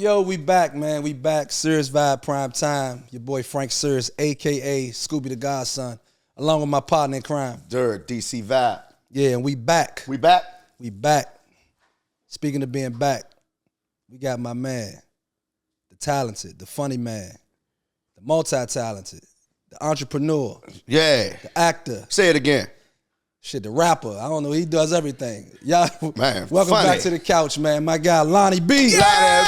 Yo, we back, man. We back. SiriusVybe Primetime. Your boy Frank Sirius, a.k.a. Scooby the Godson, along with my partner in crime, Derrick, DC Vibe. Yeah, and we back. We back? We back. Speaking of being back, we got my man, the talented, the funny man, the multi-talented, the entrepreneur, Yeah. the actor. Say it again. Shit, the rapper. I don't know. He does everything. Y'all, Man, welcome funny. back to the couch, man. My guy, Lonnie B. Yeah.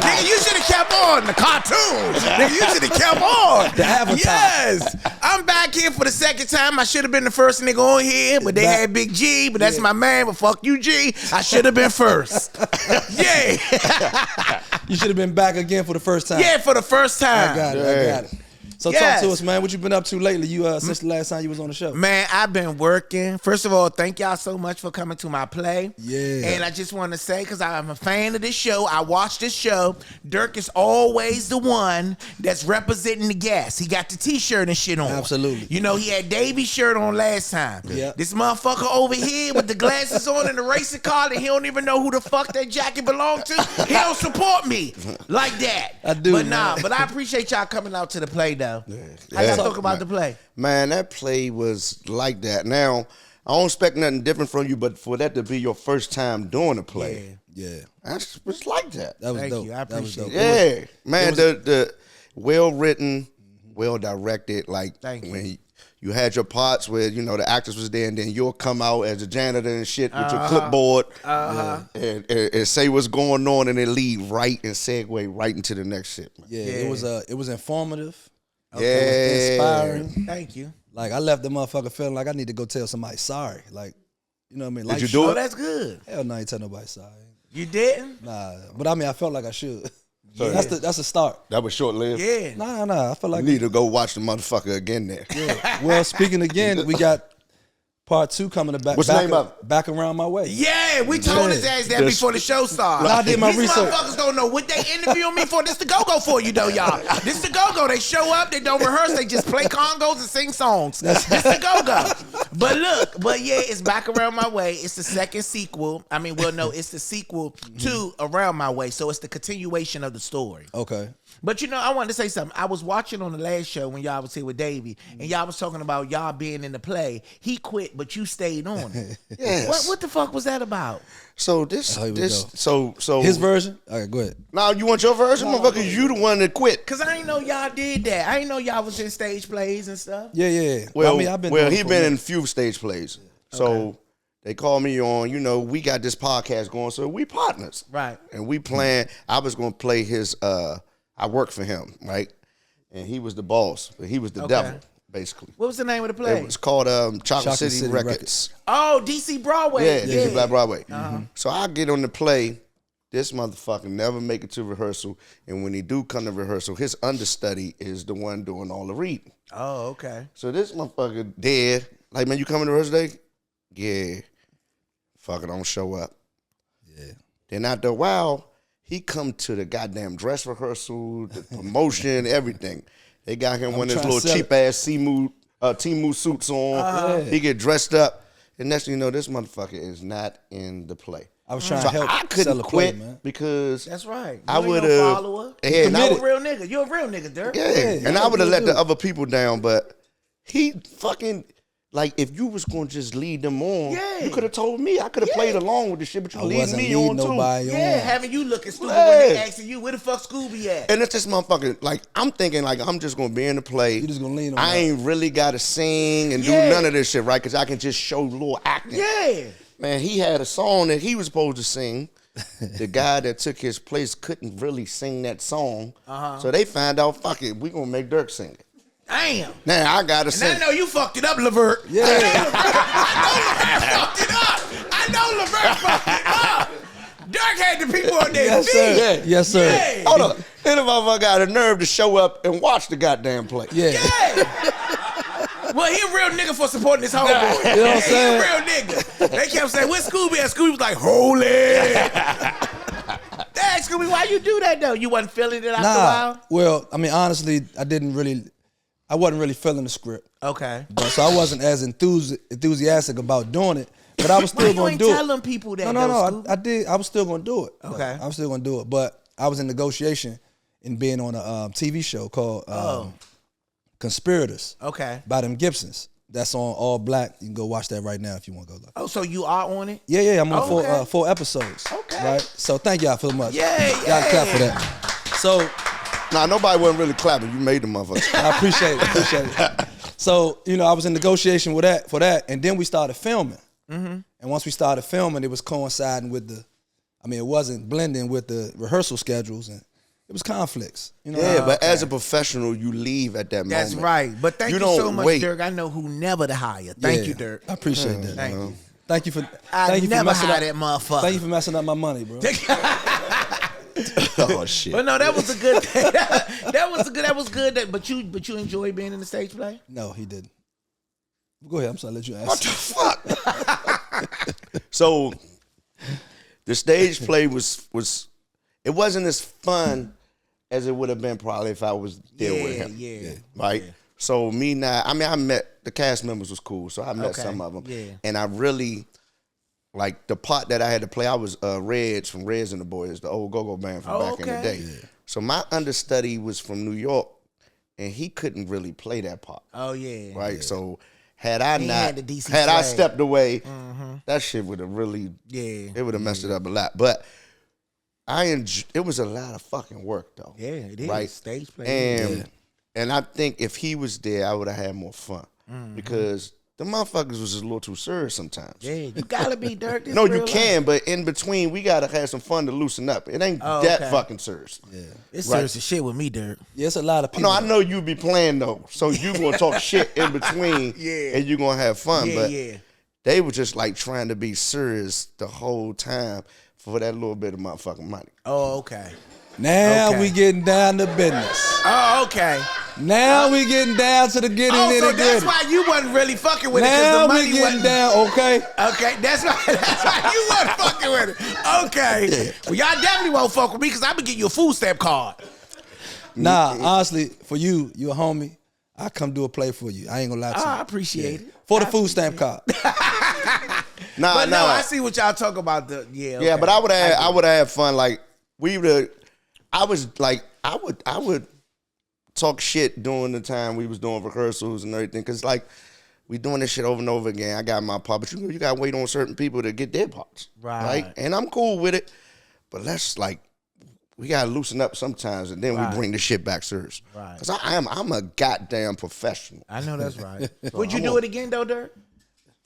Nigga, you should have kept on the cartoons. Nigga, you should have kept on. The Avatar. Yes. I'm back here for the second time. I should have been the first nigga on here, but they had Big G, but that's my man. But fuck you, G. I should have been first. Yeah. You should have been back again for the first time. Yeah, for the first time. I got it. So talk to us, man. What you been up to lately? You since the last time you was on the show? Man, I've been working. First of all, thank y'all so much for coming to my play. Yeah. And I just want to say, because I'm a fan of this show, I watch this show. Derrick is always the one that's representing the gas. He got the t-shirt and shit on. Absolutely. You know, he had Davy's shirt on last time. Yeah. This motherfucker over here with the glasses on and the racing car, and he don't even know who the fuck that jacket belonged to. He don't support me like that. I do, But man. but I appreciate y'all coming out to the play, though. Yeah. How y'all talk about the play? Man, that play was like that. Now, I don't expect nothing different from you, but for that to be your first time doing a play, Yeah. that's it's like that. That was Thank dope. you. I That was appreciate dope. it. Yeah, man, the well written, well directed. Like Thank you. when you had your parts where the actors was there, and then you'll come out as a janitor and shit with your clipboard and say what's going on, and then lead right and segue right into the next shit. Man. Yeah, it was informative. Yeah, It was inspiring. Thank you. Like I left the motherfucker feeling like I need to go tell somebody sorry. Like, you know what I mean? Like, you do Oh, it? that's good. Hell no, I ain't tell nobody sorry. You didn't? Nah, but I mean, I felt like I should. So That's a start. that was short lived. Yeah. Nah, I feel like You need to go watch the motherfucker again there. Yeah. Well, speaking again, we got part 2 coming back. What's the name of it? Back around my way. Yeah, we told his ass that before the show started. I did my These research. motherfuckers don't know what they interviewing me for. This the go-go for you, though, y'all. This the go-go. They show up, they don't rehearse, they just play congos and sing songs. This the go-go. But yeah, it's Back Around My Way. It's the second sequel. I mean, well, no, it's the sequel to Around My Way, so it's the continuation of the story. Okay. But I wanted to say something. I was watching on the last show when y'all was here with Davey, and y'all was talking about y'all being in the play. He quit, but you stayed on it. Yes. What the fuck was that about? So this here we so His version? All right, go ahead. now you want your version, motherfucker? You the one that quit. Cause I ain't know y'all did that. I ain't know y'all was in stage plays and stuff. Yeah. Well, I mean, I've been well, doing it he for a been minute. in a few stage plays. So they called me on. We got this podcast going, so we partners, Right. And we plan. I was gonna play his. I worked for him, right? And he was the boss, but he was the devil, basically. What was the name of the play? It was called Chocolate City Records. Oh, DC Broadway. Yeah, DC Black Broadway. So I get on the play. This motherfucker never make it to rehearsal, and when he do come to rehearsal, his understudy is the one doing all the reading. Oh, okay. So this motherfucker dead. Like, man, you coming to rehearsal day? Yeah. Fucker don't show up. Yeah. Then after a while, he come to the goddamn dress rehearsal, the promotion, everything. They got him one of his trying to little sell cheap ass Temu suits on. He get dressed up. And next thing you know, this motherfucker is not in the play. I was trying So to help I sell couldn't the play, quit man. because That's right. I You would ain't no have. follower. Yeah, and I You a would- real nigga. You a real nigga, Derrick. yeah, and I would have let the other people down, but he fucking. Like, if you was going to just lead them on, Yeah. you could have told me. I could have played along with the shit, but you I leading wasn't me leading on, too. nobody Yeah, on. having you looking stupid when they Yeah. asking you, where the fuck Scooby at? And it's this motherfucker, like, I'm thinking, like, I'm just going to be in the play. You just gonna lean on I that. ain't really got to sing and Yeah. do none of this shit, right? Because I can just show little acting. Yeah. Man, he had a song that he was supposed to sing. The guy that took his place couldn't really sing that song. So they found out, fuck it, we going to make Derrick sing it. Damn. Now I got to And sing. I know you fucked it up, Levert. Yeah. I know Levert fucked it up. Derrick had the people on their Yes, feet. sir. Yes, sir. Yeah. Hold up. Then the motherfucker got a nerve to show up and watch the goddamn play. Yeah. Yeah. Well, he a real nigga for supporting his homeboy. You know what I'm saying? He a real nigga. They kept saying, where's Scooby at? Scooby was like, holy. Dang, Scooby, why you do that, though? You wasn't feeling it after a while? Well, I mean, honestly, I wasn't really feeling the script. Okay. But so I wasn't as enthusiastic about doing it. But I was still going to do it. Tell them people that. No. I did. I was still going to do it. Okay. I was still going to do it. But I was in negotiation and being on a TV show called Conspirators. Okay. By them Gibsons. That's on All Black. You can go watch that right now if you want to go look. Oh, so you are on it? Yeah. I'm on 4 episodes. Okay. Right. So thank y'all so much. Yeah. Y'all clap for that. So. Nah, nobody wasn't really clapping. You made the motherfucker. I appreciate it. So, I was in negotiation for that, and then we started filming. Mm-hmm. And once we started filming, it was coinciding with it wasn't blending with the rehearsal schedules, and it was conflicts. But as a professional, you leave at that moment. That's right. But thank you so much, Derrick. I know who never to hire. Thank you, Derrick. I appreciate that. Thank you. Thank you for. I never hire that motherfucker. Thank you for messing up my money, bro. Oh shit! But no, that was a good thing. That was good. But you enjoy being in the stage play? No, he didn't. Go ahead. I'm sorry. Let you ask. What the fuck? So, the stage play was it wasn't as fun as it would have been probably if I was there with him. Yeah. Right. Yeah. So I met the cast members was cool. So I met some of them. Yeah. And I really. Like, the part that I had to play, I was Reds from Reds and the Boys, the old go-go band from back in the day. Yeah. So my understudy was from New York, and he couldn't really play that part. Oh, yeah. Right? Yeah. So had I stepped away, that shit would have really, it would have messed it up a lot. But it was a lot of fucking work, though. Yeah, it is. Right? Stage play. And I think if he was there, I would have had more fun. Because the motherfuckers was just a little too serious sometimes. Yeah, you gotta be Derrick. No, you can, but in between, we gotta have some fun to loosen up. It ain't that fucking serious. Yeah, it's serious as shit with me, Derrick. Yeah, it's a lot of people. No, I know you be playing though, so you gonna talk shit in between, and you gonna have fun. But they were just like trying to be serious the whole time for that little bit of motherfucking money. Oh, okay. Now we getting down to business. Oh, okay. Now we getting down to the getting in so and that's why you wasn't really fucking with it. Now the money we getting down, okay? Okay, that's why you wasn't fucking with it. Okay. Well, y'all definitely won't fuck with me because I'm gonna get you a food stamp card. Nah, honestly, for you a homie, I come do a play for you. I ain't gonna lie to you. I appreciate it. For the food stamp card. But no, I see what y'all talk about. Yeah, but I would have had fun. Like I would talk shit during the time we was doing rehearsals and everything, cause like we doing this shit over and over again. I got my part, but you gotta wait on certain people to get their parts, right? And I'm cool with it, but we gotta loosen up sometimes, and then we bring the shit back serious, right? Cause I'm a goddamn professional. I know that's right. So would you do it again though, Derrick?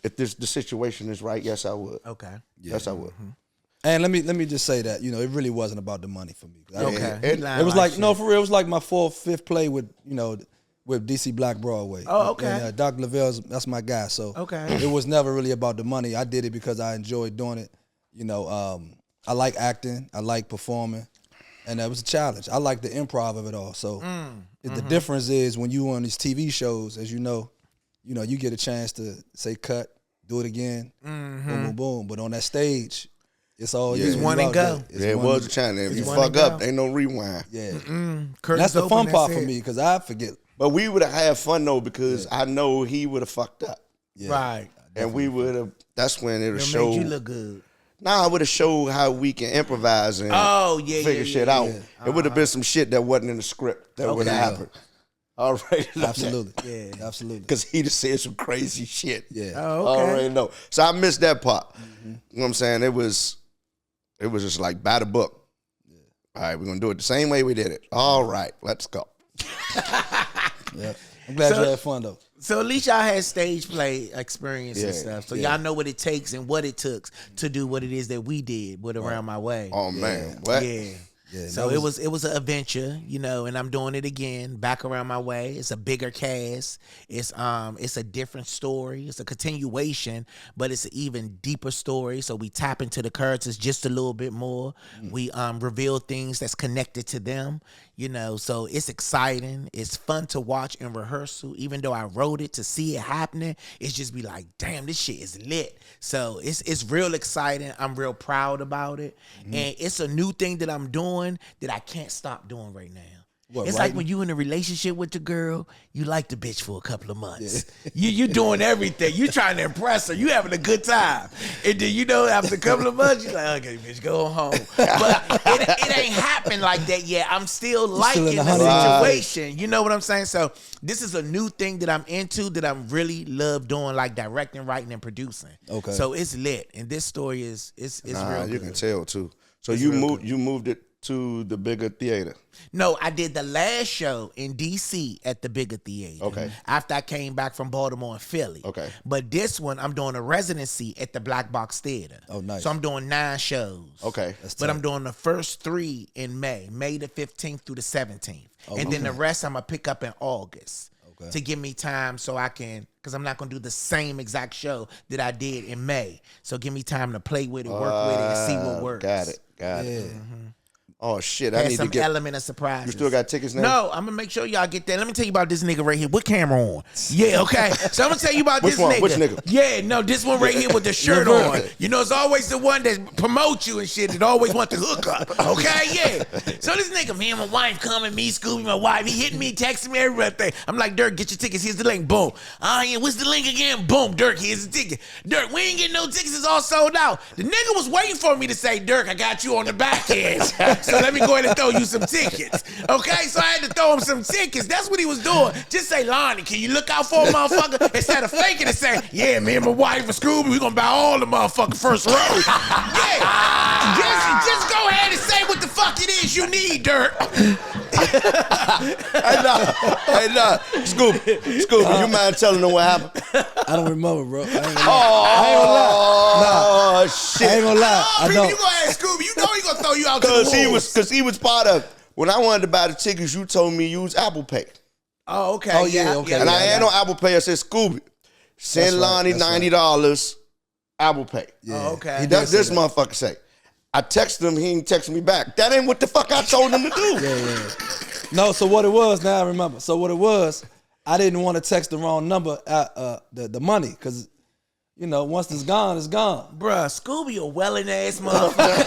If the situation is right, yes, I would. Okay, yes, I would. And let me just say that, it really wasn't about the money for me. Okay. It was like, no, for real, it was like my 4th, 5th play with DC Black Broadway. Oh, okay. And Dr. Lavelle's, that's my guy. So it was never really about the money. I did it because I enjoyed doing it. I like acting. I like performing. And that was a challenge. I like the improv of it all. So the difference is when you on these TV shows, as you know, you get a chance to say cut, do it again, boom, boom, boom. But on that stage, it's all it's one and go. It was a challenge. If you fuck up, ain't no rewind. Yeah, that's the fun part for me because I forget. But we would have had fun though because I know he would have fucked up. Yeah. Right. And we would have. That's when it would show. Made you look good. Nah, I would have showed how we can improvise and figure shit out. It would have been some shit that wasn't in the script that would have happened. All right. Absolutely. Yeah. Absolutely. Because he just said some crazy shit. Yeah. Oh, okay. I already know. So I missed that part. You know what I'm saying? It was just like by the book. Yeah. All right, we're going to do it the same way we did it. All right, let's go. Yeah. I'm glad you had fun, though. So at least y'all had stage play experience and stuff. So y'all know what it takes and what it took to do what it is that we did with Around My Way. Oh, man. What? Yeah. Yeah, so it was an adventure, and I'm doing it again, back Around My Way. It's a bigger cast. It's a different story. It's a continuation, but it's an even deeper story. So we tap into the characters just a little bit more. We reveal things that's connected to them, So it's exciting. It's fun to watch in rehearsal. Even though I wrote it, to see it happening, it's just be like, damn, this shit is lit. So it's real exciting. I'm real proud about it, and it's a new thing that I'm doing that I can't stop doing right now. It's like when you in a relationship with the girl, you like the bitch for a couple of months. Yeah. You doing everything. You trying to impress her. You having a good time. And then, after a couple of months, you're like, okay, bitch, go home. But it ain't happened like that yet. I'm still liking the situation. You know what I'm saying? So this is a new thing that I'm into that I'm really love doing, like directing, writing, and producing. Okay. So it's lit. And this story is real good. You can tell, too. So you moved it to the bigger theater? No, I did the last show in D.C. at the bigger theater. Okay. After I came back from Baltimore and Philly. Okay. But this one, I'm doing a residency at the Black Box Theater. Oh, nice. So I'm doing 9 shows. Okay. But I'm doing the first 3 in May the 15th through the 17th. And then the rest I'm going to pick up in August. Okay. To give me time so I can, because I'm not going to do the same exact show that I did in May. So give me time to play with it, work with it, and see what works. Got it. Mm-hmm. Oh, shit. I need some to get element of surprise. You still got tickets now? No, I'm going to make sure y'all get that. Let me tell you about this nigga right here. What camera on? Yeah, okay. So I'm going to tell you about this nigga. Which nigga? Yeah, no, this one right here with the shirt on. It's always the one that promotes you and shit that always want to hook up. Okay, yeah. So this nigga, me and my wife coming, me, Scooby, my wife, he hitting me, texting me, everything. I'm like, Derrick, get your tickets. Here's the link. Boom. Yeah, what's the link again? Boom. Derrick, here's the ticket. Derrick, we ain't getting no tickets. It's all sold out. The nigga was waiting for me to say, Derrick, I got you on the back end. So let me go ahead and throw you some tickets. Okay, so I had to throw him some tickets. That's what he was doing. Just say, Lonnie, can you look out for a motherfucker? Instead of faking it, say, yeah, me and my wife and Scooby, we gonna buy all the motherfucking first row. Yeah. Just go ahead and say what the fuck it is you need, Derrick. Hey, nah. Scooby, you mind telling them what happened? I don't remember, bro. I ain't gonna lie. Shit. I ain't gonna lie. You gonna ask Scooby. You know he gonna throw you out to the wolves. Because he was part of, when I wanted to buy the tickets, you told me use Apple Pay. Oh, okay. Oh, yeah, okay. And I had on Apple Pay. I said, Scooby, send Lonnie $90 Apple Pay. Yeah. Oh, okay. This motherfucker say. I texted him, he ain't texting me back. That ain't what the fuck I told him to do. Yeah. No, so what it was, now I remember. So what it was, I didn't want to text the wrong number, the money, because, once it's gone, it's gone. Bruh, Scooby a wellin' ass motherfucker.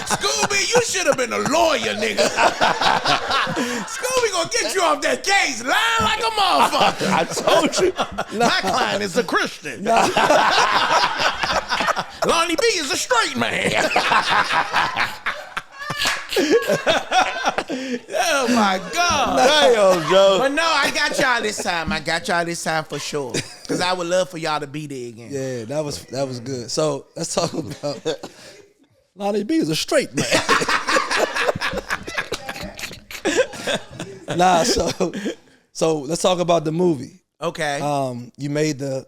Scooby, you should have been a lawyer, nigga. Scooby gonna get you off that case, lying like a motherfucker. I told you. My client is a Christian. Lonnie B is a straight man. Oh my God. Damn, Joe. But no, I got y'all this time. For sure. Because I would love for y'all to be there again. Yeah, that was good. So let's talk about Lonnie B is a straight man. So let's talk about the movie. Okay. You made the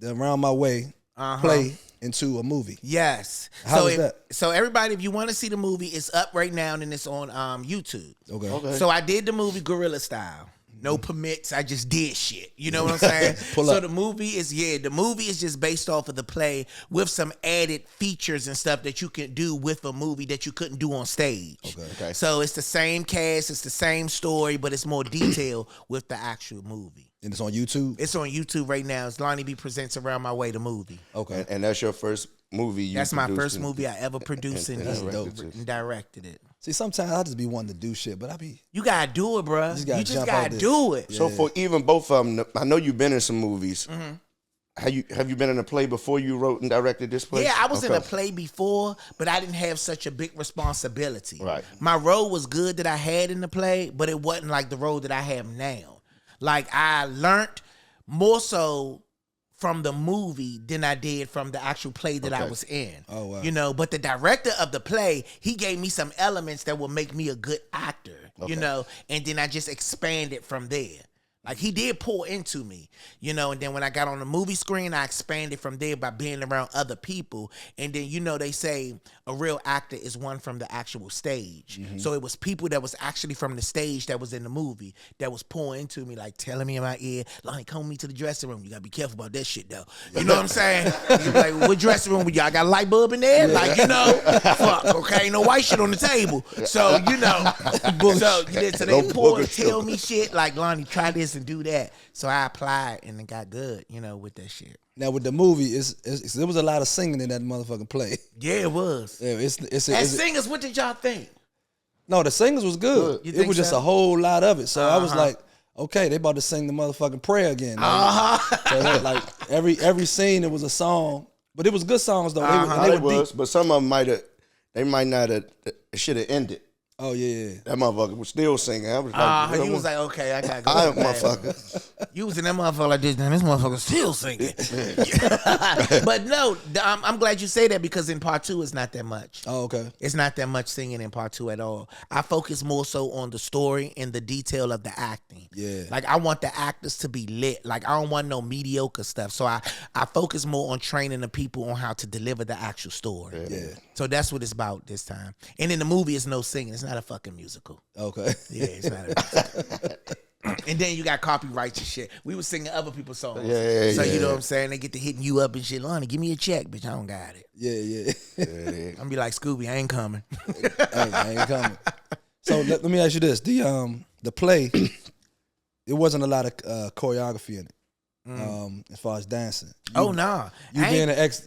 Around My Way play into a movie. Yes. How was that? So everybody, if you want to see the movie, it's up right now and it's on YouTube. Okay. So I did the movie guerrilla style. No permits. I just did shit. You know what I'm saying? The movie is just based off of the play with some added features and stuff that you can do with a movie that you couldn't do on stage. Okay. So it's the same cast, it's the same story, but it's more detailed with the actual movie. And it's on YouTube? It's on YouTube right now. It's Lonnie B Presents Around My Way, the movie. Okay. And that's your first movie you That's my first movie I ever produced and directed it. See, sometimes I just be wanting to do shit, but you gotta do it, bro. You just gotta do it. So for even both of them, I know you've been in some movies. Mm-hmm. Have you been in a play before you wrote and directed this play? Yeah, I was in a play before, but I didn't have such a big responsibility. Right. My role was good that I had in the play, but it wasn't like the role that I have now. Like, I learned more so from the movie than I did from the actual play that I was in. Oh, wow. But the director of the play, he gave me some elements that will make me a good actor, and then I just expanded from there. Like, he did pour into me, and then when I got on the movie screen, I expanded from there by being around other people. And then, they say a real actor is one from the actual stage. Mm-hmm. So it was people that was actually from the stage that was in the movie that was pouring into me, like telling me in my ear, Lonnie, come with me to the dressing room. You gotta be careful about that shit, though. You know what I'm saying? You're like, what dressing room? Y'all got a light bulb in there? Like, fuck, okay, no white shit on the table. So, so they pour and tell me shit like, Lonnie, try this and do that. So I applied and it got good, with that shit. Now with the movie, there was a lot of singing in that motherfucking play. Yeah, it was. Yeah, As singers, what did y'all think? No, the singles was good. It was just a whole lot of it. So I was like, okay, they about to sing the motherfucking prayer again. So that, like every scene, it was a song, but it was good songs though. They was, but some of them might not have. It should have ended. Oh yeah. That motherfucker was still singing. I was like, he was like, okay, I gotta go. I motherfucker. You was in that motherfucker like this, damn, this motherfucker still singing. But no, I'm glad you say that because in part 2 it's not that much. Oh, okay. It's not that much singing in part 2 at all. I focus more so on the story and the detail of the acting. Yeah. Like I want the actors to be lit. Like I don't want no mediocre stuff. So I focus more on training the people on how to deliver the actual story. Yeah. So that's what it's about this time. And in the movie, it's no singing. It's not a fucking musical. Okay. Yeah, it's not a musical. And then you got copyrights and shit. We was singing other people's songs. So you know what I'm saying? They get to hitting you up and shit. Lonnie, give me a check, bitch. I don't got it. Yeah. I'm gonna be like, Scooby, I ain't coming. I ain't coming. So let me ask you this. The play, it wasn't a lot of choreography in it. As far as dancing. You being an ex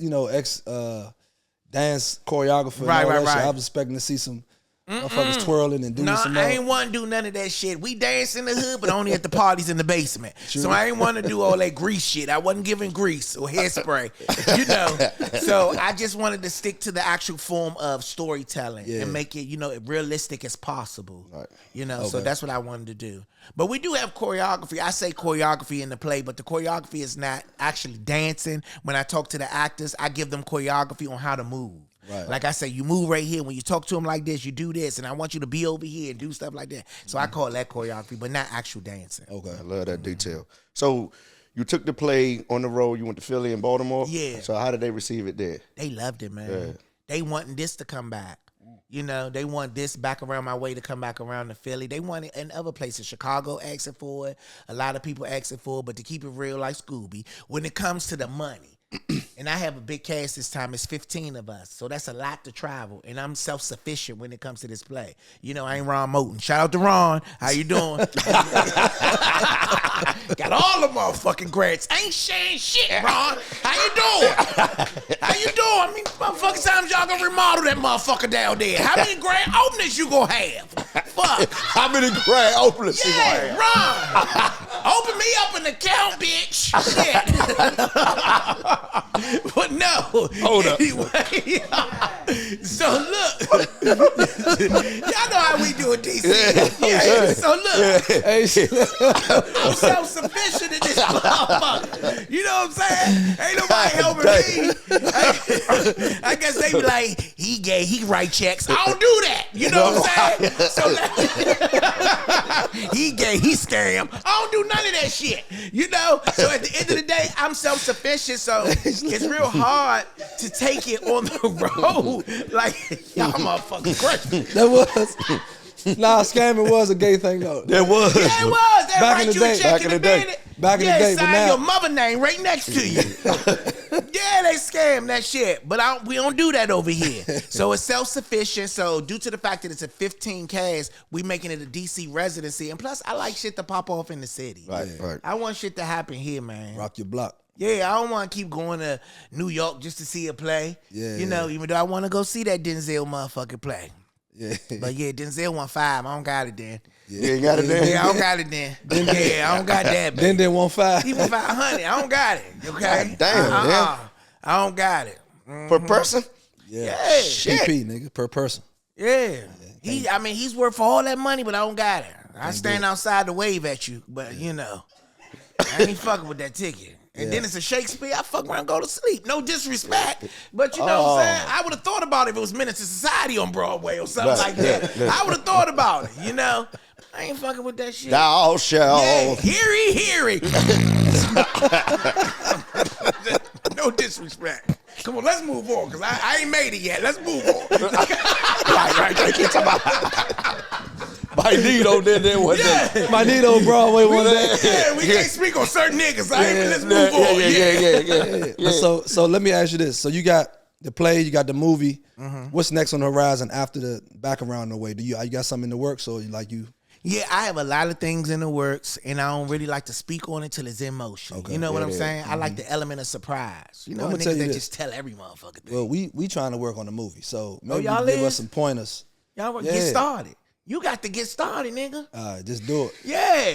dance choreographer. Right. I was expecting to see some motherfuckers twirling and doing some. I ain't want to do none of that shit. We dance in the hood, but only at the parties in the basement. True. So I ain't want to do all that grease shit. I wasn't giving grease or hairspray, So I just wanted to stick to the actual form of storytelling and make it, realistic as possible. Right. So that's what I wanted to do. But we do have choreography. I say choreography in the play, but the choreography is not actually dancing. When I talk to the actors, I give them choreography on how to move. Right. Like I say, you move right here. When you talk to them like this, you do this, and I want you to be over here and do stuff like that. So I call that choreography, but not actual dancing. Okay, I love that detail. So you took the play on the road. You went to Philly and Baltimore. Yeah. So how did they receive it there? They loved it, man. Yeah. They wanting this to come back. They want this back around my way to come back around to Philly. They want it in other places. Chicago asking for it. A lot of people asking for it. But to keep it real like Scooby, when it comes to the money, and I have a big cast this time. It's 15 of us. So that's a lot to travel. And I'm self-sufficient when it comes to this play. I ain't Ron Moten. Shout out to Ron. How you doing? Got all the motherfucking grants. Ain't saying shit, Ron. How you doing? How you doing? I mean, motherfucking times y'all gonna remodel that motherfucker down there. How many grand openings you gonna have? Fuck. How many grand openings you gonna have? Ron. Open me up an account, bitch. Shit. But no. Hold up. Anyway, so look. Y'all know how we do it, DC. Yeah. So look. I'm self-sufficient in this motherfucker. You know what I'm saying? Ain't nobody helping me. I guess they be like, he write checks. I don't do that. You know what I'm saying? So he scam. I don't do none of that shit. So at the end of the day, I'm self-sufficient. So it's real hard to take it on the road. Like, y'all motherfucking crazy. That was. Scamming was a gay thing though. There was. Yeah, it was. They back write in the you day. a check in the day. Back in the day, but sign now your mother name right next to you. Yeah, they scam that shit, but we don't do that over here. So it's self-sufficient. So due to the fact that it's a 15 cast, we making it a DC residency, and plus I like shit to pop off in the city. Right. I want shit to happen here, man. Rock your block. Yeah, I don't want to keep going to New York just to see a play. Yeah, even though I want to go see that Denzel motherfucking play. Yeah. But yeah, Denzel want 5. I don't got it then. Yeah, you got it then? Yeah, I don't got it then. I don't got that. Then they want 5. He want 500. I don't got it. Okay? Damn, yeah. I don't got it. Per person? Yeah. Shit. PP, nigga, per person. Yeah. He's worth for all that money, but I don't got it. I stand outside to wave at you, but I ain't fucking with that ticket. And then it's a Shakespeare. I fuck around and go to sleep. No disrespect. But you know what I'm saying? I would have thought about it if it was Menace to Society on Broadway or something like that. I would have thought about it, I ain't fucking with that shit. Thou shalt. Yeah, hear. No disrespect. Come on, let's move on, because I ain't made it yet. Let's move on. right. Keep talking about Magneto did that one day. Magneto on Broadway one day. Yeah, we can't speak on certain niggas. Let's move on. Yeah. So let me ask you this. So you got the play, you got the movie. What's next on the horizon after the back around the way? You got something in the works, or you? Yeah, I have a lot of things in the works, and I don't really like to speak on it till it's in motion. Okay. You know what I'm saying? I like the element of surprise. Niggas that just tell every motherfucker thing. Well, we trying to work on the movie, so maybe y'all give us some pointers. Y'all get started. You got to get started, nigga. All right, just do it. Yeah.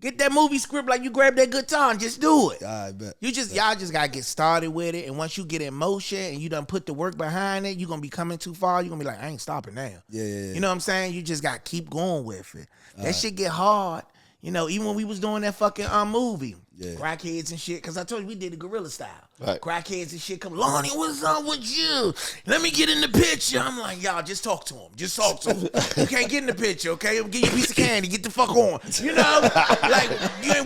Get that movie script like you grab that guitar and just do it. All right, bet. Y'all just gotta get started with it. And once you get in motion and you done put the work behind it, you're gonna be coming too far. You're gonna be like, I ain't stopping now. Yeah. You know what I'm saying? You just gotta keep going with it. That shit get hard. You know, even when we was doing that fucking movie, crackheads and shit, because I told you we did the gorilla style. Right. Crackheads and shit come, Lonnie, what's up with you? Let me get in the picture. I'm like, y'all, just talk to him. Just talk to him. You can't get in the picture, okay? I'm give you a piece of candy. Get the fuck on. You know? Like,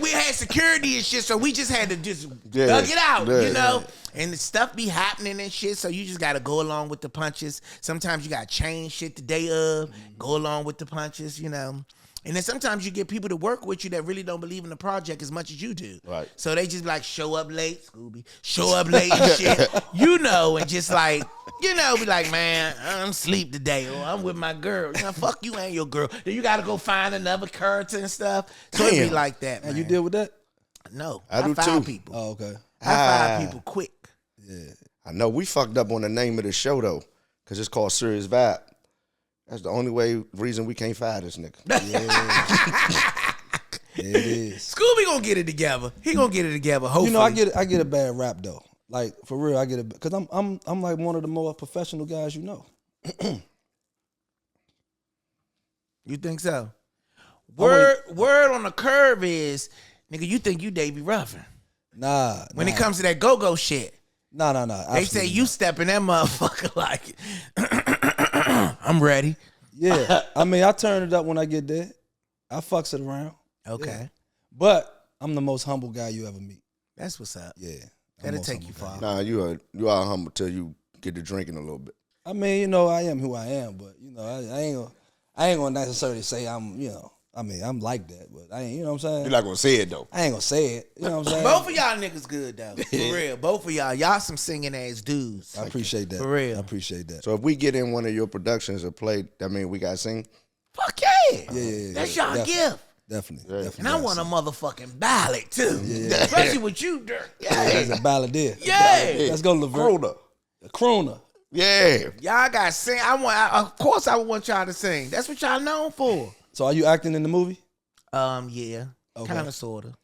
we had security and shit, so we just had to just dug it out, you know? And the stuff be happening and shit, so you just got to go along with the punches. Sometimes you got to change shit the day of, go along with the punches, you know? And then sometimes you get people to work with you that really don't believe in the project as much as you do. Right. So they just be like, show up late, Scooby. Show up late and shit. You know, and just like, you know, be like, man, I'm asleep today. Or I'm with my girl. You know, fuck you and your girl. Then you got to go find another character and stuff. So it be like that, man. And you deal with that? No. I do fire too. People. Oh, okay. I fire people quick. Yeah. I know we fucked up on the name of the show, though, because it's called SiriusVybe. That's the only reason we can't fire this nigga. Yeah. It is. Scooby gonna get it together. He gonna get it together. Hopefully. You know, I get a bad rap though. Like for real, I get it because I'm like one of the more professional guys you know. You think so? Word on the curve is, nigga, you think you Davy Ruffin. Nah. When it comes to that go-go shit. Nah. They say you stepping that motherfucker like, I'm ready. Yeah. I mean, I turn it up when I get there. I fucks it around. Okay. Yeah. But I'm the most humble guy you ever meet. That's what's up. Yeah. That'll take you far. Nah, you are humble till you get to drinking a little bit. I mean, you know, I am who I am, but you know, I ain't gonna necessarily say I'm, you know, I mean, I'm like that, but I ain't, you know what I'm saying? You're not gonna say it though. I ain't gonna say it. You know what I'm saying? Both of y'all niggas good though. For real. Both of y'all some singing ass dudes. I appreciate that. For real. I appreciate that. So if we get in one of your productions or play, I mean, we gotta sing. Fuck yeah. Yeah. That's y'all gift. Definitely. And I want a motherfucking ballad too. Yeah. Especially with you, Derrick. Yeah, that's a balladeer. Yeah. Let's go, Levert. Crooner. Yeah. Y'all got to sing. Of course I want y'all to sing. That's what y'all known for. So are you acting in the movie? Yeah. Okay. Kind of, sort of.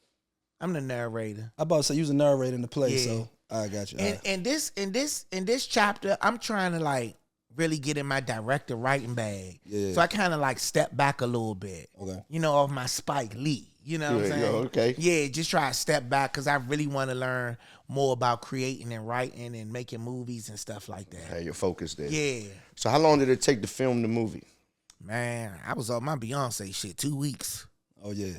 I'm the narrator. I about to say you was a narrator in the play, Yeah. so I got you. And this chapter, I'm trying to like really get in my director writing bag. Yeah. So I kind of like step back a little bit. Okay. You know, off my Spike Lee. You know what I'm saying? Okay. Yeah, just try to step back because I really want to learn more about creating and writing and making movies and stuff like that. Hey, your focus there. Yeah. So how long did it take to film the movie? Man, I was on my Beyonce shit 2 weeks. Oh yeah.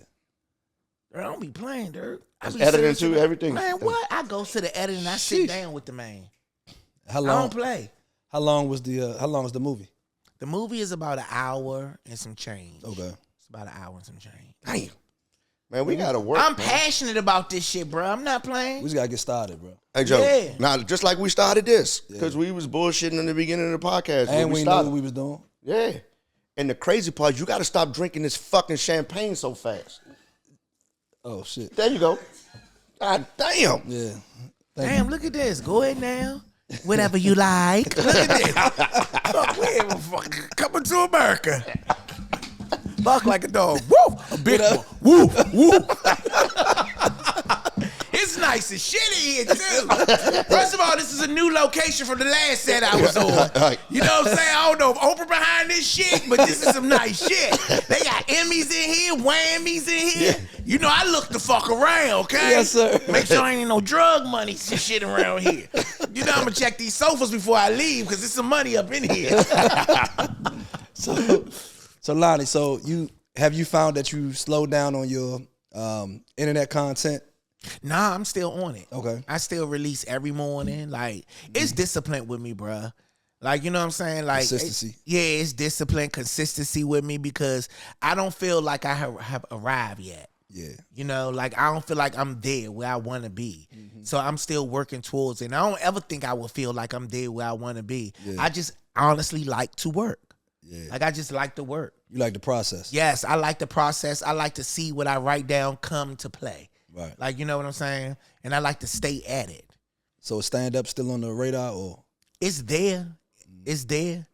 I don't be playing, Derrick. I be Editing sitting- too, everything. Man, what? I go to the editing. I sit down with the man. How I long? don't play. How long was the movie? The movie is about an hour and some change. Okay. It's about an hour and some change. Damn. Man, we gotta work. I'm man. passionate about this shit, bro. I'm not playing. We just gotta get started, bro. Hey Joe, Yeah. now just like we started this, because we was bullshitting in the beginning of the podcast. when And we knew started. what we was doing. Yeah. And the crazy part, you gotta stop drinking this fucking champagne so fast. Oh shit. There you go. God damn. Yeah. Damn, look at this. Go ahead now. Whatever you like. Look at this. Fuck, we're fucking coming to America. Fuck like a dog. Woo! A big one. Woo! Woo! It's nice as shit in here, too. First of all, this is a new location from the last set I was on. You know what I'm saying? I don't know if Oprah behind this shit, but this is some nice shit. They got Emmys in here, whammies in here. You know, I look the fuck around, okay? Yes, sir. Make sure ain't no drug money and shit around here. You know, I'm gonna check these sofas before I leave because there's some money up in here. So Lonnie, have you found that you slowed down on your internet content? Nah, I'm still on it. Okay. I still release every morning. Like, it's discipline with me, bruh. Like, you know what I'm saying? Like, Consistency. It's discipline, consistency with me because I don't feel like I have arrived yet. Yeah. You know, like I don't feel like I'm there where I want to be. So I'm still working towards it. And I don't ever think I will feel like I'm there where I want to be. Yeah. I just honestly like to work. Yeah. Like I just like to work. You like the process. Yes, I like the process. I like to see what I write down come to play. Right. Like, you know what I'm saying? And I like to stay at it. So stand up still on the radar or? It's there. It's there.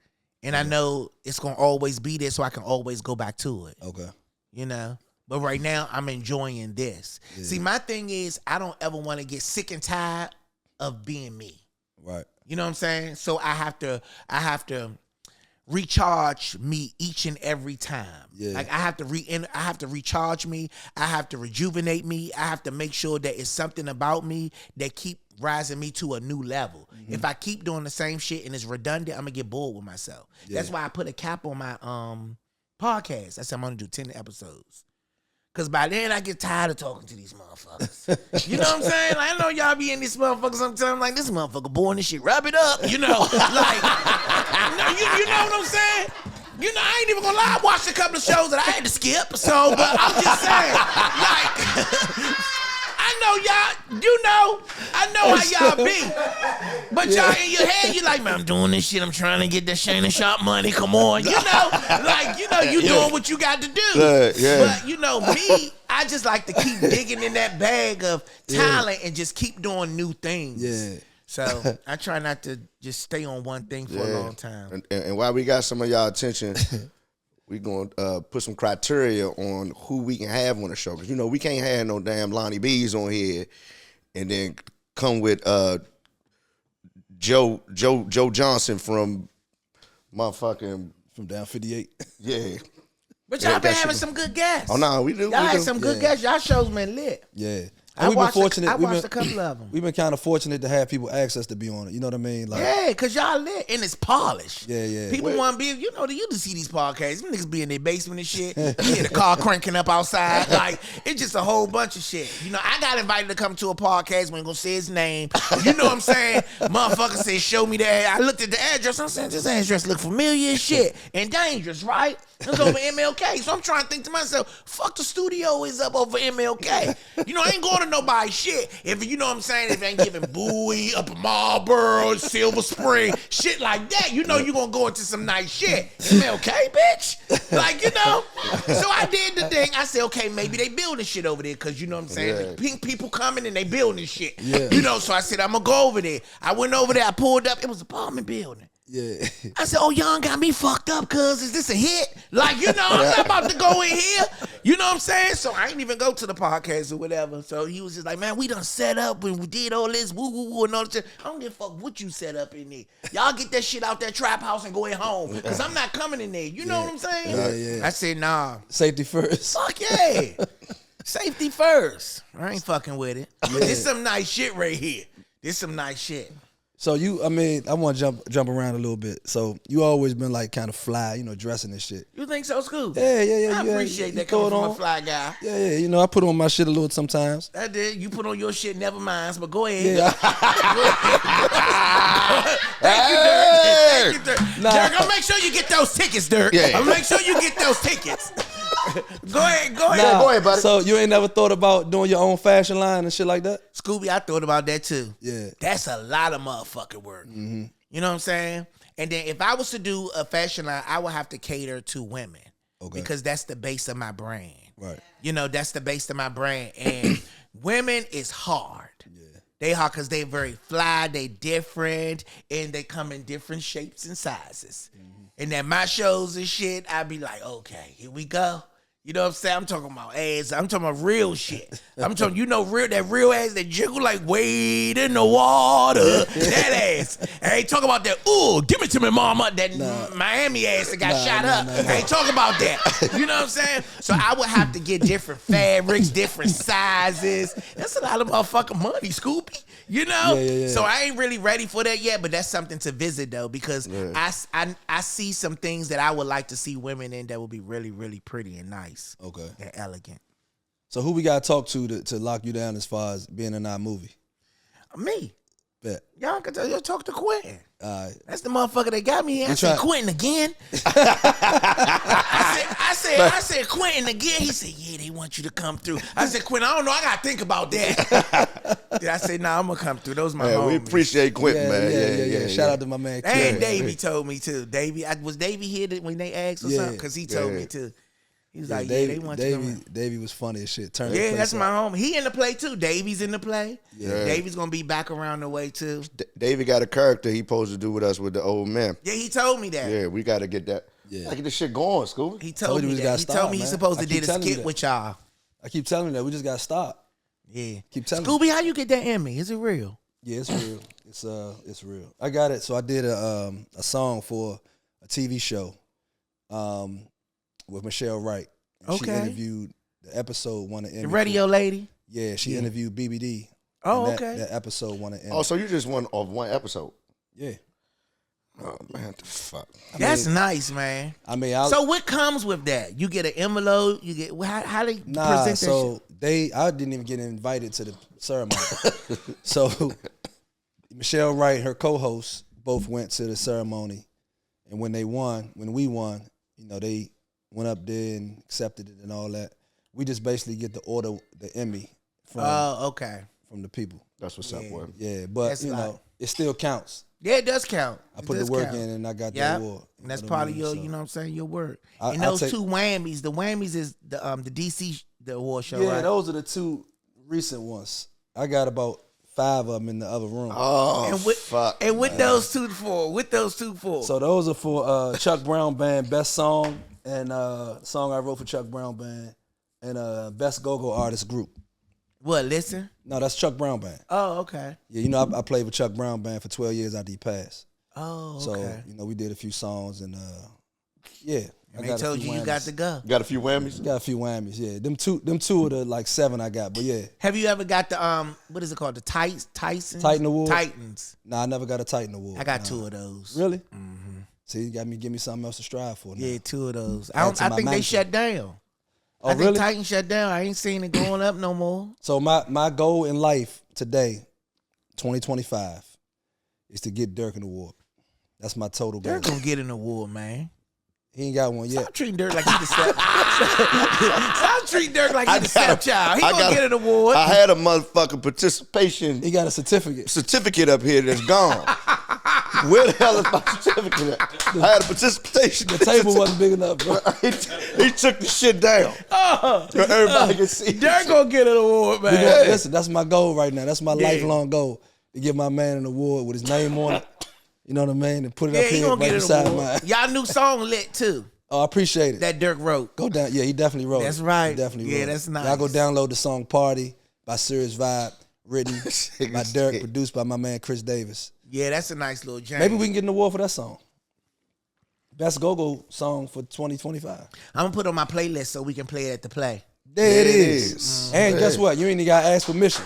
And I know it's going to always be there, so I can always go back to it. Okay. You know? But right now, I'm enjoying this. Yeah. See, my thing is, I don't ever want to get sick and tired of being me. Right. You know what I'm saying? So I have to recharge me each and every time. Yeah. Like I have to recharge me. I have to rejuvenate me. I have to make sure that it's something about me that keep rising me to a new level. Mm-hmm. If I keep doing the same shit and it's redundant, I'm gonna get bored with myself. Yeah. That's why I put a cap on my podcast. I said I'm gonna do 10 episodes. Cause by then I get tired of talking to these motherfuckers. You know what I'm saying? Like, I know y'all be in these motherfuckers sometimes like, this motherfucker boring this shit. Wrap it up. You know, like, you know what I'm saying? You know, I ain't even gonna lie. I watched a couple of shows that I had to skip. So, but I'm just saying, like, I know y'all, I know how y'all be. But y'all in your head, you like, man, I'm doing this shit. I'm trying to get that Shannon Sharp money. Come on. You know, like, you doing what you got to do. But, me, I just like to keep digging in that bag of talent and just keep doing new things. Yeah. So I try not to just stay on one thing for a long time. And while we got some of y'all attention, we going to put some criteria on who we can have on the show. Because, we can't have no damn Lonnie B's on here and then come with Joe Johnson from motherfucking... From down 58. Yeah. But y'all been having some good guests. Oh, no, we do. Y'all had some good guests. Y'all shows been lit. Yeah. I watched a couple of them. We've been kind of fortunate to have people ask us to be on it. You know what I mean? Like, yeah, because y'all lit and it's polished. Yeah. People want to be, you used to see these podcasts. Them niggas be in their basement and shit. You hear the car cranking up outside. Like, it's just a whole bunch of shit. I got invited to come to a podcast. We ain't going to say his name. You know what I'm saying? Motherfucker said, show me that. I looked at the address. I'm saying, this address look familiar as shit. And dangerous, right? It's over MLK. So I'm trying to think to myself, fuck, the studio is up over MLK. I ain't going to nobody's shit. If you know what I'm saying, if they ain't giving Bowie, up in Marlboro, Silver Spring, shit like that, you're going to go into some nice shit. MLK, bitch. Like, So I did the thing. I said, okay, maybe they building shit over there because, you know what I'm saying? The pink people coming and they building shit. Yeah. So I said, I'm going to go over there. I went over there. I pulled up. It was an apartment building. Yeah. I said, oh, y'all got me fucked up, cuz. Is this a hit? Like, I'm not about to go in here. You know what I'm saying? So I ain't even go to the podcast or whatever. So he was just like, man, we done set up and we did all this, woo, woo, woo, and all this shit. I don't give a fuck what you set up in there. Y'all get that shit out that trap house and go in home. Because I'm not coming in there. You know what I'm saying? Yeah. I said, nah. Safety first. Fuck yeah. Safety first. I ain't fucking with it. But this some nice shit right here. This some nice shit. So I want to jump around a little bit. So you always been like kind of fly, dressing and shit. You think so, Scooby? Yeah. I appreciate that coming from a fly guy. Yeah. I put on my shit a little sometimes. I did. You put on your shit, never mind. But go ahead. Yeah. Thank you, Derrick. Derrick, I'll make sure you get those tickets, Derrick. Yeah. I'll make sure you get those tickets. Go ahead, buddy. So you ain't never thought about doing your own fashion line and shit like that? Scooby, I thought about that too. Yeah. That's a lot of motherfucking work. Mm-hmm. You know what I'm saying? And then if I was to do a fashion line, I would have to cater to women. Okay. Because that's the base of my brand. Right. That's the base of my brand. And women is hard. Yeah. They hard because they very fly, they different, and they come in different shapes and sizes. Mm-hmm. And then my shows and shit, I be like, okay, here we go. You know what I'm saying? I'm talking about ass. I'm talking about real shit. I'm talking, that real ass that jiggle like wade in the water. That ass. I ain't talking about that, ooh, give it to me, mama. That Miami ass that got shot up. I ain't talking about that. You know what I'm saying? So I would have to get different fabrics, different sizes. That's a lot of motherfucking money, Scooby. Yeah. So I ain't really ready for that yet, but that's something to visit though, because I see some things that I would like to see women in that would be really, really pretty and nice. Okay. And elegant. So who we gotta talk to lock you down as far as being in our movie? Me. Bet. Y'all can talk to Quentin. That's the motherfucker that got me here. I said, Quentin again. I said, Quentin again. He said, yeah, they want you to come through. I said, Quentin, I don't know. I got to think about that. I said, nah, I'm going to come through. Those my homies. We appreciate Quentin, man. Yeah. Shout out to my man. And Davey told me, too. Was Davey here when they asked or something? Because he told me, too. He's like, they want you. Davey was funny as shit. That's my homie. He in the play too. Davey's in the play. Yeah. Davey's gonna be back around the way too. Davey got a character he supposed to do with us with the old man. Yeah, he told me that. Yeah, we got to get that. Yeah, get this shit going, Scooby. He told me that. He told me he's supposed to do a skit with y'all. I keep telling you that we just gotta stop. Yeah, keep telling Scooby, how you get that Emmy? Is it real? Yeah, it's real. It's real. I got it. So I did a song for a TV show, with Michelle Wright. And she interviewed the episode won an Emmy. The radio lady. Yeah, she interviewed BBD. Oh, okay. That episode won an Emmy. Oh, so you just won off one episode? Yeah. Oh man, what the fuck. That's nice, man. I mean, so what comes with that? You get an envelope. You get how they present that? So I didn't even get invited to the ceremony. So Michelle Wright, her co-host, both went to the ceremony, and when we won, they went up there and accepted it and all that. We just basically get to order the Emmy from the people. That's what's up, boy. Yeah, but it still counts. Yeah, it does count. I put the work in and I got the award. And that's part of your, you know what I'm saying, your work. And those two whammies, the whammies is the DC the award show, right? Yeah, those are the two recent ones. I got about 5 of them in the other room. Oh, fuck. And what those two for? So those are for Chuck Brown Band, Best Song, and song I wrote for Chuck Brown Band, and Best Go-Go Artist Group. What, Listen? No, that's Chuck Brown Band. Oh, okay. Yeah, I played with Chuck Brown Band for 12 years after he passed. Oh, okay. So, we did a few songs and yeah. And they told you got to go. Got a few whammies? Got a few whammies, yeah. Them two are the like 7 I got, but yeah. Have you ever got the what is it called? The Titans? Titan Award? Titans. Nah, I never got a Titan Award. I got 2 of those. Really? Mm-hmm. See, you got me give me something else to strive for now. Yeah, 2 of those. I think they shut down. Oh, I think really? Titan shut down. I ain't seen it going up no more. So my goal in life today, 2025, is to get Derrick an award. That's my total goal. Derrick gonna get an award, man. He ain't got one yet. Stop treating Derrick like he's the Stop treating Derrick like he's the stepchild. He gonna get an award. I had a motherfucking participation. He got a certificate up here that's gone. Where the hell is my certificate at? I had a participation. The table wasn't big enough, bro. He took the shit down. So everybody can see. Derrick gonna get an award, man. Listen, that's my goal right now. That's my lifelong goal, to give my man an award with his name on it. You know what I mean? And put it up here right beside mine. Y'all new song lit too. Oh, I appreciate it. That Derrick wrote. Go down. Yeah, he definitely wrote. That's right. He definitely wrote. Yeah, that's nice. Y'all go download the song "Party" by SiriusVybe, written by Derrick, produced by my man Chris Davis. Yeah, that's a nice little jam. Maybe we can get an award for that song. Best go-go song for 2025. I'm gonna put it on my playlist so we can play it at the play. There it is. And guess what? You ain't even got to ask permission.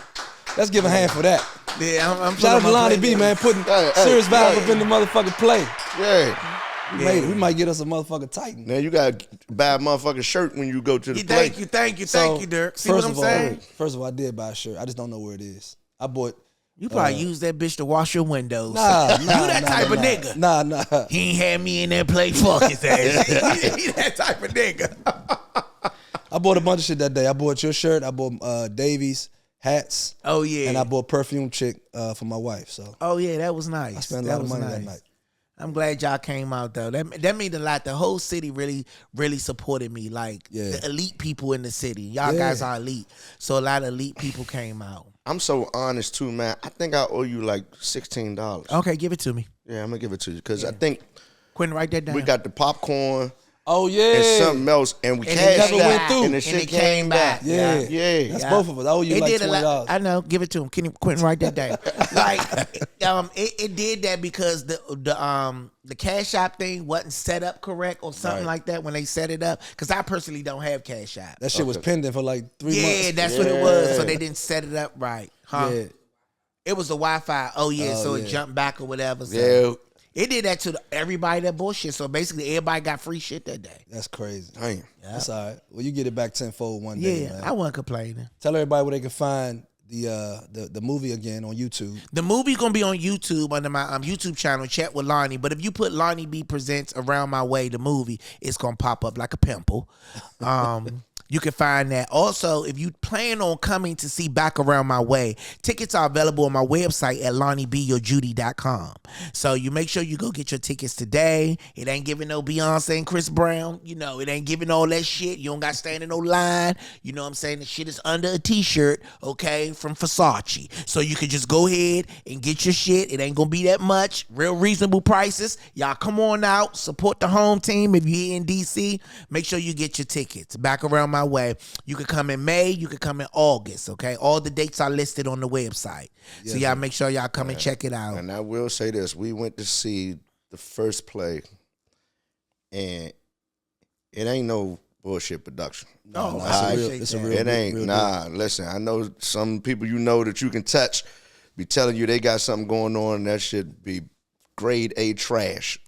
Let's give a hand for that. Yeah, I'm shout out to Lonnie B, man, putting SiriusVybe up in the motherfucking play. Yeah. We might get us a motherfucking Titan. Now you gotta buy a motherfucking shirt when you go to the play. Thank you, Derrick. See what I'm saying? First of all, I did buy a shirt. I just don't know where it is. I bought. You probably use that bitch to wash your windows. Nah, you that type of nigga. Nah. He ain't had me in there play fuck his ass. He that type of nigga. I bought a bunch of shit that day. I bought your shirt. I bought Davies hats. Oh yeah. And I bought Perfume Chick for my wife. So. Oh yeah, that was nice. I spent a lot of money that night. I'm glad y'all came out though. That means a lot. The whole city really supported me. Like the elite people in the city. Y'all guys are elite. So a lot of elite people came out. I'm so honest too, man. I think I owe you like $16. Okay, give it to me. Yeah, I'm gonna give it to you because I think Quentin, write that down. we got the popcorn. Oh yeah, and something else, and we cashed out, and the shit came back. Yeah, that's both of us. I owe you like $20. I know. Give it to him. Quentin, write that down. Like, it did that because the Cash App thing wasn't set up correct or something like that when they set it up. Because I personally don't have Cash App. That shit was pending for like 3 months. Yeah, that's what it was. So they didn't set it up right, huh? Yeah. It was the Wi-Fi. Oh yeah, so it jumped back or whatever. So. Yeah. It did that to everybody that bullshit. So basically, everybody got free shit that day. That's crazy. Damn. Yep. That's all right. Well, you get it back tenfold one day. Yeah, man. I wasn't complaining. Tell everybody where they can find the movie again on YouTube. The movie gonna be on YouTube under my YouTube channel, Chat with Lonnie. But if you put Lonnie B Presents Around My Way, the movie, it's gonna pop up like a pimple. You can find that. Also, if you plan on coming to see Back Around My Way, tickets are available on my website at LonnieBeeYourJudy.com. So you make sure you go get your tickets today. It ain't giving no Beyonce and Chris Brown. You know, it ain't giving all that shit. You don't got to stand in no line. You know what I'm saying? The shit is under a t-shirt, okay, from Versace. So you can just go ahead and get your shit. It ain't going to be that much. Real reasonable prices. Y'all come on out. Support the home team. If you're here in D.C., make sure you get your tickets. Back Around My Way. You could come in May. You could come in August, okay? All the dates are listed on the website. Yes, so y'all make sure y'all come and check it out. And I will say this. We went to see the first play, and it ain't no bullshit production. No, it's a real. It ain't. Real nah, good. Listen, I know some people you know that you can touch be telling you they got something going on, and that shit be grade A trash.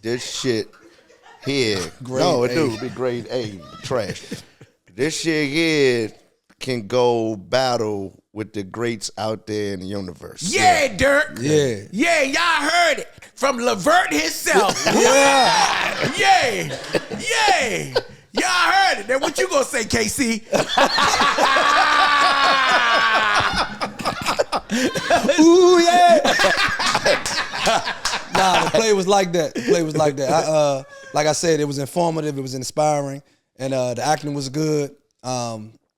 This shit here, it do be grade A trash. This shit here can go battle with the greats out there in the universe. Yeah, Derrick. Yeah. Yeah, y'all heard it from Levert himself. Yeah. Yeah. Yeah. Y'all heard it. Now what you gonna say, KC? Ooh, yeah. Nah, the play was like that. Like I said, it was informative, it was inspiring, and the acting was good.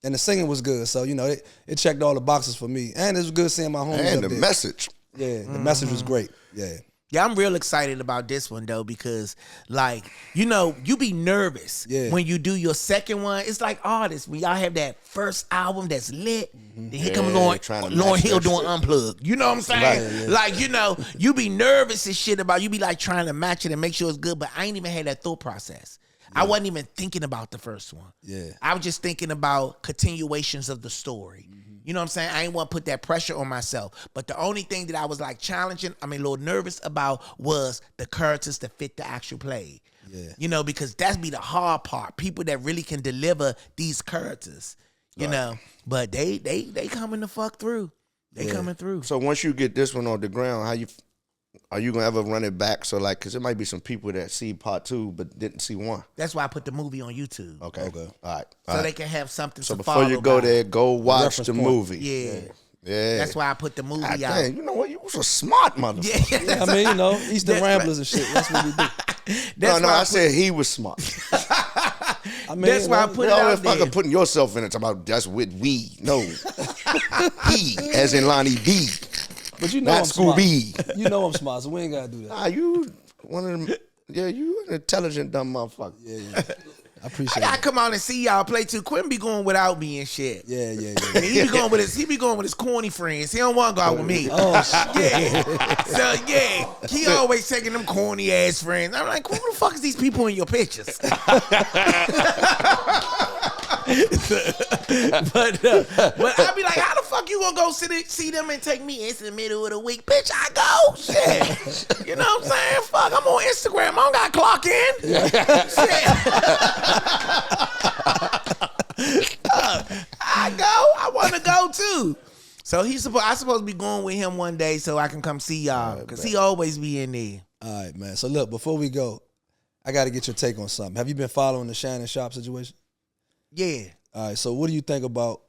And the singing was good. So, you know, it checked all the boxes for me. And it was good seeing my homies and up the there. Message. Yeah, the message was great. Yeah. Yeah, I'm real excited about this one, though, because, like, you know, you be nervous when you do your second one. It's like artists. When y'all have that first album that's lit, then here come Lauryn Hill doing Unplugged. You know what I'm saying? Right, like, you know, you be nervous and shit about, you be like trying to match it and make sure it's good, but I ain't even had that thought process. I wasn't even thinking about the first one. Yeah. I was just thinking about continuations of the story. You know what I'm saying? I ain't want to put that pressure on myself. But the only thing that I was like challenging, a little nervous about was the characters that fit the actual play. Yeah. You know, because that's be the hard part. People that really can deliver these characters, you know. But they coming the fuck through. They coming through. So once you get this one on the ground, are you gonna ever run it back? So like, cause there might be some people that see part 2 but didn't see 1. That's why I put the movie on YouTube. Okay. All right. So they can have something so to follow. So before you go there, go watch the point. movie. Yeah. Yeah. That's why I put the movie out. Dang, you know what? You was a smart motherfucker. Yeah. I mean, you know, Eastern Ramblers and shit. That's what we do. I said he was smart. I mean, that's why I put it out there. Fucking putting yourself in it. About that's with we. No. He, as in Lonnie B. But you know not I'm Scooby. Smart. You know I'm smart, so we ain't gotta do that. Nah, you one of them. Yeah, you an intelligent dumb motherfucker. Yeah. I appreciate it. I gotta come out and see y'all play too. Quinn be going without me and shit. Yeah. He be going with his corny friends. He don't want to go out with me. Oh shit. Yeah. So yeah, he always taking them corny ass friends. I'm like, who the fuck is these people in your pictures? But I be like, how the fuck you gonna go see them and take me? It's the middle of the week, bitch. I go, shit. You know what I'm saying? Fuck, I'm on Instagram. I don't got to clock in. Shit. I go. I want to go too. So I supposed to be going with him one day so I can come see y'all because he always be in there. All right, man. So look, before we go, I got to get your take on something. Have you been following the Shannon Sharpe situation? Yeah. All right. So what do you think about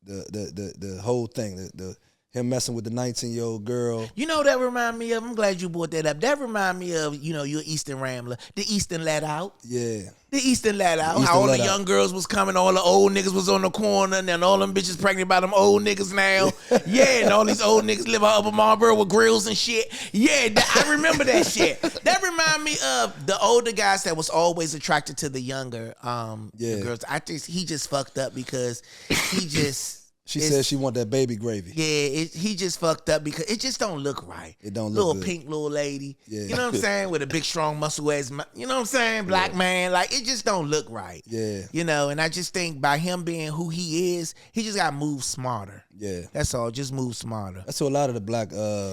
the whole thing? The him messing with the 19-year-old girl. You know that remind me of. I'm glad you brought that up. That remind me of your Eastern Rambler, the Eastern Let Out. Yeah. The Eastern Let Out. How all the young girls was coming, all the old niggas was on the corner, and then all them bitches pregnant by them old niggas now. Yeah, and all these old niggas live out Upper Marlboro with grills and shit. Yeah, I remember that shit. That remind me of the older guys that was always attracted to the younger the girls. I think he just fucked up because he just. She said she want that baby gravy. Yeah, he just fucked up because it just don't look right. It don't look little good. Pink little lady. Yeah. You know what I'm saying? With a big strong muscle ass, you know what I'm saying? Black man. Like it just don't look right. Yeah. You know, and I just think by him being who he is, he just got to move smarter. Yeah. That's all. Just move smarter. That's to a lot of the black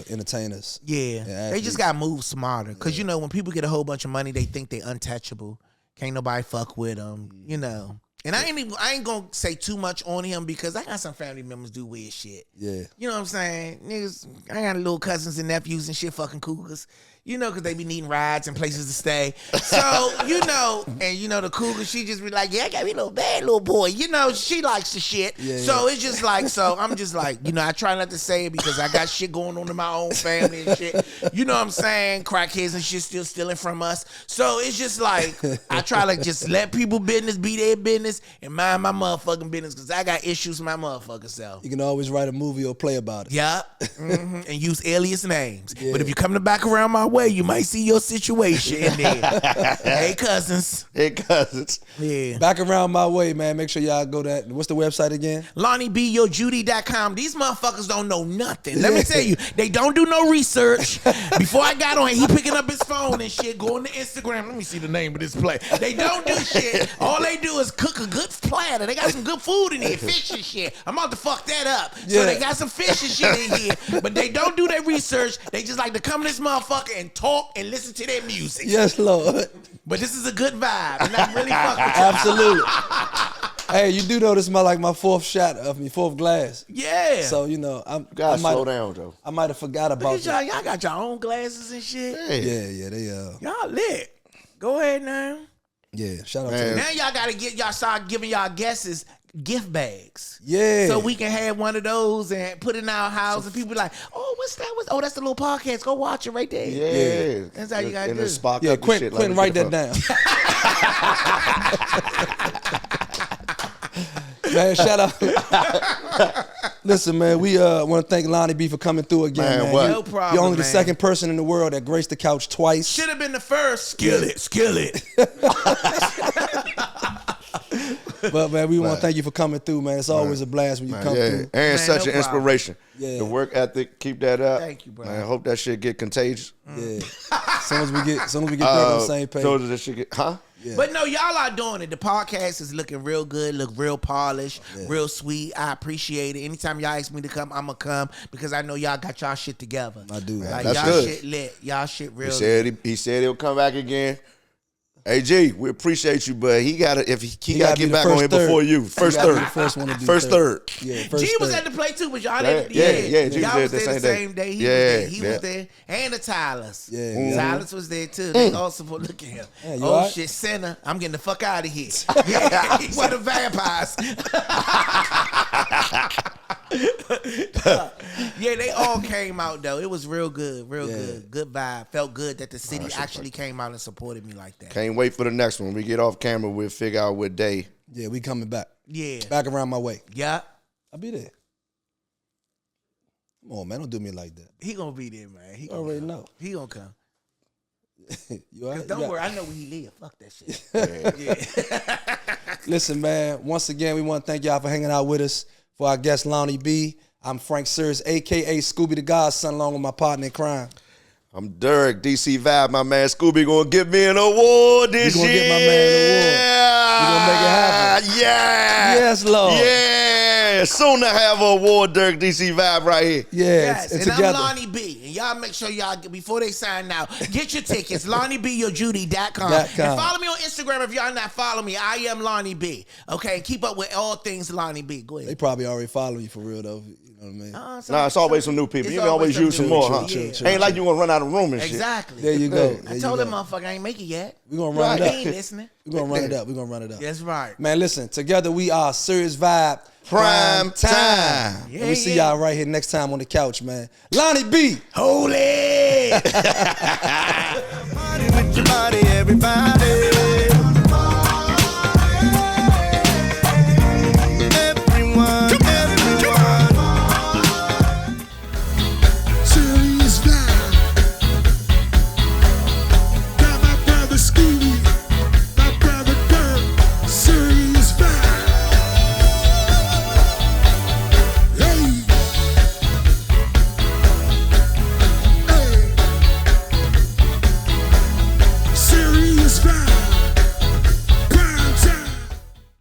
entertainers. Yeah. They just got to move smarter. Because, you know, when people get a whole bunch of money, they think they untouchable. Can't nobody fuck with them, you know. And I ain't gonna say too much on him because I got some family members do weird shit. Yeah. You know what I'm saying? Niggas, I got little cousins and nephews and shit fucking cougars. You know, because they be needing rides and places to stay. So, you know, and you know, the cougar, she just be like, yeah, I got me a little bad little boy. You know, she likes the shit. Yeah, so it's just like, so I'm just like, you know, I try not to say it because I got shit going on in my own family and shit. You know what I'm saying? Crackheads and shit still stealing from us. So it's just like, I try to just let people business be their business and mind my motherfucking business because I got issues with my motherfucking self. You can always write a movie or play about it. Yeah. And use alias names. Yeah. But if you come to back around my way, you might see your situation in there. Hey, cousins. Hey, cousins. Yeah. Back around my way, man. Make sure y'all go to, what's the website again? LonnieBeeYourJudy.com. These motherfuckers don't know nothing. Let me tell you, they don't do no research. Before I got on, he picking up his phone and shit, going to Instagram. Let me see the name of this place. They don't do shit. All they do is cook a good platter. They got some good food in here, fish and shit. I'm about to fuck that up. So they got some fish and shit in here, but they don't do their research. They just like to come to this motherfucker and talk and listen to their music. Yes, Lord. But this is a good vibe, and I'm really fucking with you. Absolutely. Hey, you do know this is my fourth glass. Yeah. So, you know, you gotta slow down, Joe. I might have forgot about y'all. Y'all got your own glasses and shit. Yeah, they y'all lit. Go ahead now. Yeah, shout out to you. Now y'all gotta start giving y'all guesses gift bags. Yeah. So we can have one of those and put it in our house and people be like, oh, what's that? Oh, that's the little podcast. Go watch it right there. Yeah. That's how you gotta do it. Yeah, Quentin, write that down. Man, shout out. Listen, man, we want to thank Lonnie B for coming through again, man. No problem, You're only the second person in the world that graced the couch twice. Should have been the first. Skillet. But, man, we want to thank you for coming through, man. It's always a blast when you come through. And such an inspiration. Yeah. The work ethic, keep that up. Thank you, bro. Man, I hope that shit get contagious. Yeah. As soon as we get back on the same page. So that shit get, huh? Yeah. But no, y'all are doing it. The podcast is looking real good, look real polished, real sweet. I appreciate it. Anytime y'all ask me to come, I'ma come because I know y'all got y'all shit together. I do. Like, that's y'all good. Shit lit. Y'all shit real. He said he'll come back again. Hey G, we appreciate you, but he gotta get back on here before you. First third. First one to be first third. Yeah, first G was third. at the play too, but y'all didn't. Yeah, G y'all was was there the same day. He was there. And the Tylers. Yeah. Tylers was there too. They also look at him. Right? Shit, Senna, I'm getting the fuck out of here. Yeah, he one of the vampires. Yeah, they all came out though. It was real good, good vibe. Felt good that the city actually came out and supported me like that. Can't wait for the next one. We get off camera, we'll figure out what day. Yeah, we coming back. Yeah, back around my way. Yeah, I'll be there. Come on, man, don't do me like that. He gonna be there, man. He already know. He gonna come. You all right? Don't worry, I know where he live. Fuck that shit. Yeah. Listen, man. Once again, we want to thank y'all for hanging out with us. For our guest Lonnie B, I'm Frank Sirius, a.k.a. Scooby the Godson, along with my partner in crime. I'm Derrick, DC Vibe. My man Scooby gonna give me an award this year. You gonna get my man an award. You gonna make it happen. Yeah. Yes, Lord. Yeah. Soon to have an award, Derrick, DC Vibe right here. Yeah. Yes, and together. I'm Lonnie B. And y'all make sure y'all, before they sign out, get your tickets, LonnieBeeYourJudy.com. And follow me on Instagram if y'all not follow me. I am Lonnie B. Okay, keep up with all things Lonnie B. Go ahead. They probably already follow you for real, though. You know what I mean? Nah, it's always some new people. You can always use some more, huh? Ain't like you gonna run out of room and shit. Exactly. There you go. I told that motherfucker I ain't make it yet. We're gonna run it up. He ain't listening. We're gonna run it up. That's right. Man, listen, together we are SiriusVybe Prime Time. And we see y'all right here next time on the couch, man. Lonnie B. Holy. Party with your body, everybody.